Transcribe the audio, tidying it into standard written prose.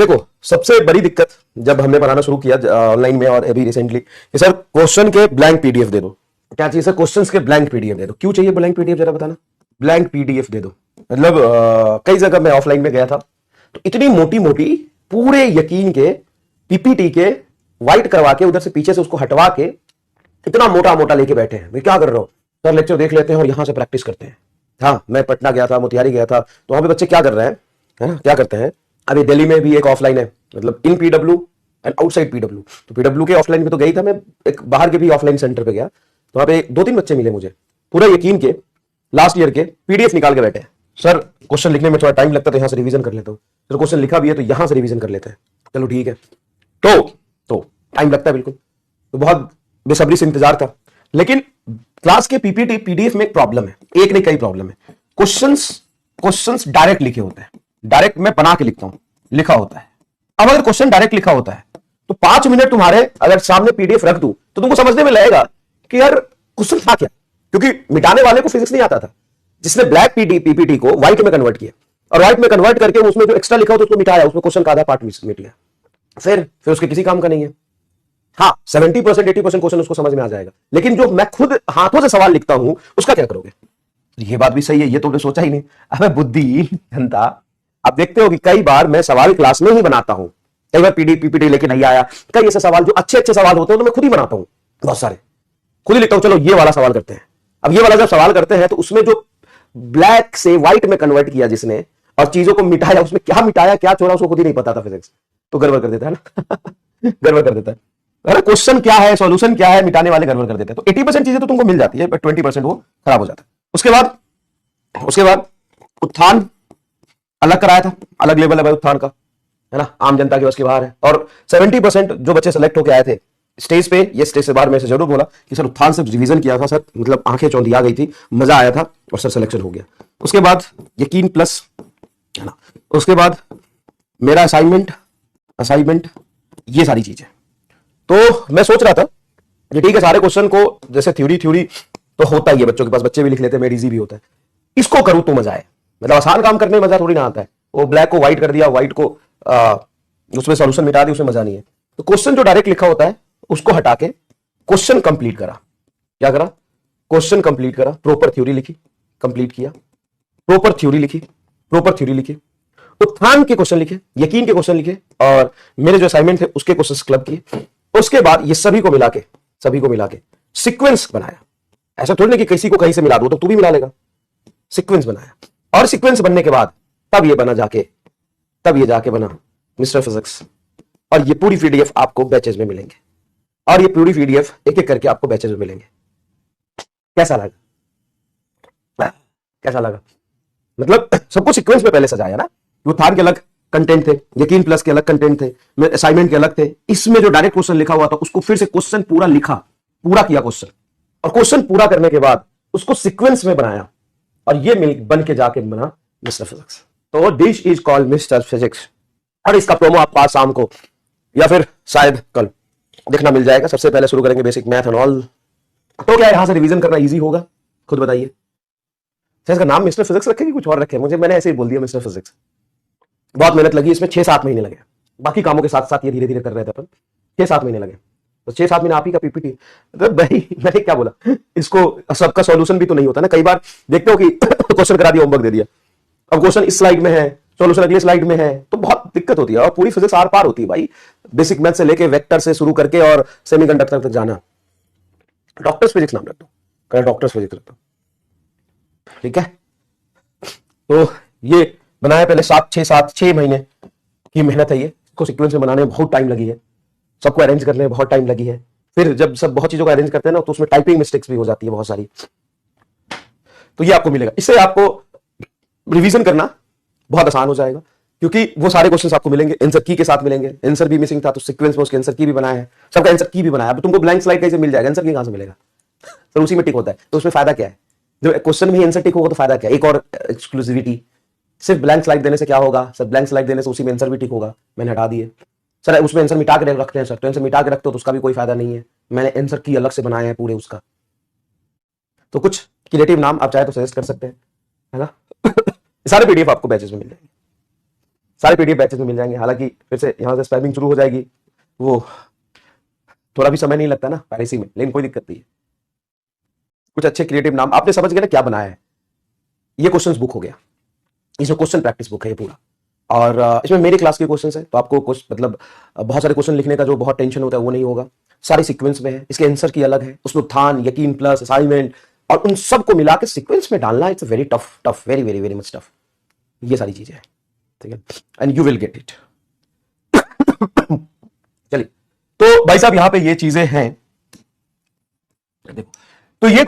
देखो, सबसे बड़ी दिक्कत जब हमने बनाना शुरू किया ऑनलाइन में और अभी रिसेंटली कि सर क्वेश्चन के ब्लैंक पीडीएफ दे दो। क्या चाहिए सर? क्वेश्चंस के ब्लैंक पीडीएफ दे दो। क्यों चाहिए ब्लैंक पीडीएफ, जरा बताना। ब्लैंक पीडीएफ दे दो मतलब कई जगह मैं ऑफलाइन में गया था तो इतनी मोटी मोटी पूरे यकीन के पीपीटी के व्हाइट करवा के उधर से पीछे से उसको हटवा के इतना मोटा मोटा लेके बैठे हैं। मैं क्या कर रहा हूं सर? लेक्चर देख लेते हैं और यहां से प्रैक्टिस करते हैं। हाँ, मैं पटना गया था, मोतिहारी गया था, तो वहां पे बच्चे क्या कर रहे हैं, है ना, क्या करते हैं। अभी दिल्ली में भी एक ऑफलाइन है, मतलब इन पीडब्ल्यू एंड आउटसाइड पीडब्ल्यू। तो पीडब्ल्यू के ऑफलाइन में तो गई था मैं, एक बाहर के भी ऑफलाइन सेंटर पे गया तो वहां पे 2-3 बच्चे मिले मुझे, पूरा यकीन के लास्ट ईयर के पीडीएफ निकाल के बैठे हैं। सर क्वेश्चन लिखने में थोड़ा टाइम लगता है तो यहां से रिवीजन कर लेता हूं। सर क्वेश्चन लिखा भी है तो यहां से रिवीजन कर लेते हैं। चलो ठीक है, तो टाइम लगता है बिल्कुल, तो बहुत बेसब्री से इंतजार था। लेकिन क्लास के पीपीटी पीडीएफ में एक प्रॉब्लम है, एक नहीं कई प्रॉब्लम है। क्वेश्चंस डायरेक्ट लिखे होते हैं, डायरेक्ट मैं बना के लिखता हूं, लिखा होता है। अब अगर क्वेश्चन डायरेक्ट लिखा होता है तो 5 मिनट तुम्हारे अगर सामने पीडीएफ रख दूं तो तुमको समझने में लगेगा कि यार क्वेश्चन था क्या, क्योंकि मिटाने वाले को फिजिक्स नहीं आता था, जिसने ब्लैक पीपीटी को व्हाइट में कन्वर्ट किया और व्हाइट में कन्वर्ट करके उसमें जो एक्स्ट्रा लिखा होता उसको मिटाया, उसमें क्वेश्चन का आधा पार्ट मिट गया। फिर उसके किसी काम का नहीं है। हाँ, 70% 80% क्वेश्चन उसको समझ में आ जाएगा, लेकिन जो मैं खुद हाथों से सवाल लिखता हूं उसका क्या करोगे? ये बात भी सही है, ये तो सोचा ही नहीं। अबे बुद्धि जनता, आप देखते हो कि कई बार मैं सवाल क्लास में ही बनाता हूं, कई बार पीपीटी लेके नहीं आया, कई ऐसे सवाल जो अच्छे अच्छे सवाल होते हैं तो मैं खुद ही बनाता हूं, बहुत सारे खुद ही लिखता हूं। चलो ये वाला सवाल करते हैं। अब ये वाला जब सवाल करते हैं तो उसमें जो ब्लैक से व्हाइट में कन्वर्ट किया जिसने और चीजों को मिटाया, उसमें क्या मिटाया क्या छोड़ा उसको खुद ही नहीं पता था फिजिक्स, तो गड़बड़ कर देता है ना गड़बड़ कर देता है। अरे क्वेश्चन क्या है, सॉल्यूशन क्या है, मिटाने वाले गड़बड़ कर देते हैं। तो 80% चीजें तो तुमको मिल जाती है, बट 20% वो खराब हो जाता है। उसके बाद उत्थान अलग कराया था, अलग लेवल है भाई उत्थान का, है ना, आम जनता के बस के बाहर है। और 70% जो बच्चे सेलेक्ट होकर आए थे स्टेज पे, ये स्टेज से बाहर में से जरूर बोला कि सर उत्थान से रिवीजन किया था सर, मतलब आंखें चौंधिया गई थी, मजा आया था और सर सिलेक्शन हो गया। उसके बाद यकीन प्लस, है ना, उसके बाद मेरा असाइनमेंट, ये सारी चीजें। तो मैं सोच रहा था कि ठीक है, सारे क्वेश्चन को जैसे थ्योरी तो होता ही है बच्चों के पास, बच्चे भी लिख लेते हैं, मेरी इजी भी होता है, इसको करूं तो मजा आए। मतलब आसान काम करने में मजा थोड़ी ना आता है, वो ब्लैक को व्हाइट कर दिया, व्हाइट को उसमें सॉल्यूशन मिटा दिया, उसमें मजा नहीं है। तो क्वेश्चन जो डायरेक्ट लिखा होता है उसको हटा के क्वेश्चन कंप्लीट करा। क्या करा? क्वेश्चन कंप्लीट करा, प्रॉपर थ्योरी लिखी, कंप्लीट किया, प्रॉपर थ्योरी लिखी, उत्थान के क्वेश्चन लिखे, यकीन के क्वेश्चन लिखे, और मेरे जो असाइनमेंट थे उसके क्वेश्चन क्लब किए। उसके बाद ये सभी को मिला के सीक्वेंस बनाया। ऐसा थोड़ी ना कि किसी को कहीं से मिला दो तो तू भी मिला लेगा, सीक्वेंस बनाया। और सीक्वेंस बनने के बाद तब ये जाके बना मिस्टर फिजिक्स। और ये पूरी पीडीएफ आपको बैचेज में मिलेंगे, और ये पूरी पीडीएफ एक एक करके आपको बैचेज में मिलेंगे। कैसा लगा? मतलब सबको सीक्वेंस में पहले सजाया ना। उत्थान के अलग कंटेंट थे, यकीन प्लस के अलग कंटेंट थे, असाइनमेंट के अलग थे। इसमें जो डायरेक्ट क्वेश्चन लिखा हुआ था उसको फिर से क्वेश्चन पूरा लिखा, पूरा किया क्वेश्चन, और क्वेश्चन पूरा करने के बाद उसको सीक्वेंस में बनाया, और ये बन के जाके बना मिस्टर फिजिक्स। तो dish is called mister physics. और इसका प्रोमो आपको आज शाम को या फिर शायद कल देखना मिल जाएगा। सबसे पहले शुरू करेंगे बेसिक मैथ एंड ऑल। तो क्या यहां से रिवीजन करना इजी होगा? खुद बताइए। इसका नाम मिस्टर फिजिक्स रखे कि कुछ और रखे? मैंने ऐसे ही बोल दिया मिस्टर फिजिक्स। बहुत मेहनत लगी इसमें, 6-7 महीने लगे। बाकी कामों के साथ साथ ये धीरे धीरे कर रहे थे अपन। 6-7 महीने लगे, तो 6-7 महीने आप ही का पीपीटी। तो भाई मैंने क्या बोला, इसको सबका सॉल्यूशन भी तो नहीं होता ना। कई बार देखते हो कि क्वेश्चन करा दिया, होमवर्क दे दिया, अब क्वेश्चन इस स्लाइड में है, सॉल्यूशन अगली स्लाइड में है, तो बहुत दिक्कत होती है। और पूरी फिजिक्स आर पार होती है भाई, बेसिक मैथ से लेके वेक्टर से शुरू करके और सेमीकंडक्टर तक जाना। डॉक्टर्स फिजिक्स नाम रख दो, डॉक्टर्स फिजिक्स रख दो, ठीक है। तो ये बनाया पहले 6 महीने की मेहनत है ये। इसको सीक्वेंस में बनाने में बहुत टाइम लगी है, सबको अरेंज करने में बहुत टाइम लगी है। फिर जब सब बहुत चीजों को अरेंज करते हैं ना तो उसमें टाइपिंग मिस्टेक्स भी हो जाती है बहुत सारी। तो ये आपको मिलेगा, इससे आपको रिवीजन करना बहुत आसान हो जाएगा, क्योंकि वो सारे क्वेश्चंस आपको मिलेंगे, आंसर की के साथ मिलेंगे। आंसर भी मिसिंग था तो सीक्वेंस में उसके आंसर की भी बनाया है, सबका आंसर की भी बनाया। अब तुमको ब्लैंक स्लाइड कैसे मिल जाएगा, आंसर की कहां से मिलेगा? तो उसी में टिक होता है, तो उसमें फायदा क्या है? जब क्वेश्चन में ही आंसर टिक होगा तो फायदा क्या? एक और एक्सक्लूसिविटी। सिर्फ ब्लैंक स्लाइड देने से क्या होगा सर? ब्लैंक स्लाइड देने से उसी में आंसर भी टिक होगा, मैंने हटा दिए। सर उसमें आंसर मिटा के रखते हैं सर, तो आंसर मिटा के रखते हो तो उसका भी कोई फायदा नहीं है, मैंने आंसर की अलग से बनाया है पूरे उसका। तो कुछ क्रिएटिव नाम आप चाहे तो सजेस्ट कर सकते हैं, है ना। सारे पीडीएफ आपको बैचेस में मिल जाएंगे, सारे पीडीएफ बैचेस में मिल जाएंगे। हालांकि फिर से यहां से स्पैमिंग शुरू हो जाएगी, वो थोड़ा भी समय नहीं लगता ना पायरेसी में, लेकिन कोई दिक्कत नहीं है। कुछ अच्छे क्रिएटिव नाम आपने समझ गए ना क्या बनाया है। ये क्वेश्चंस बुक हो गया, इसमें क्वेश्चन प्रैक्टिस बुक है ये पूरा, और इसमें मेरे क्लास के क्वेश्चंस है, तो आपको कुछ मतलब बहुत सारे क्वेश्चन लिखने का जो बहुत टेंशन होता है वो नहीं होगा। सारे सीक्वेंस में है, इसके आंसर की अलग है, उसमें उत्थान, यकीन प्लस असाइनमेंट, और उन सबको मिला के सीक्वेंस में डालना, it's very tough, tough, very very very much tough. ये सारी चीजें हैं, ठीक है, and you will get it. चलिए, तो भाई साहब यहां पे ये चीजें हैं, देखो, तो ये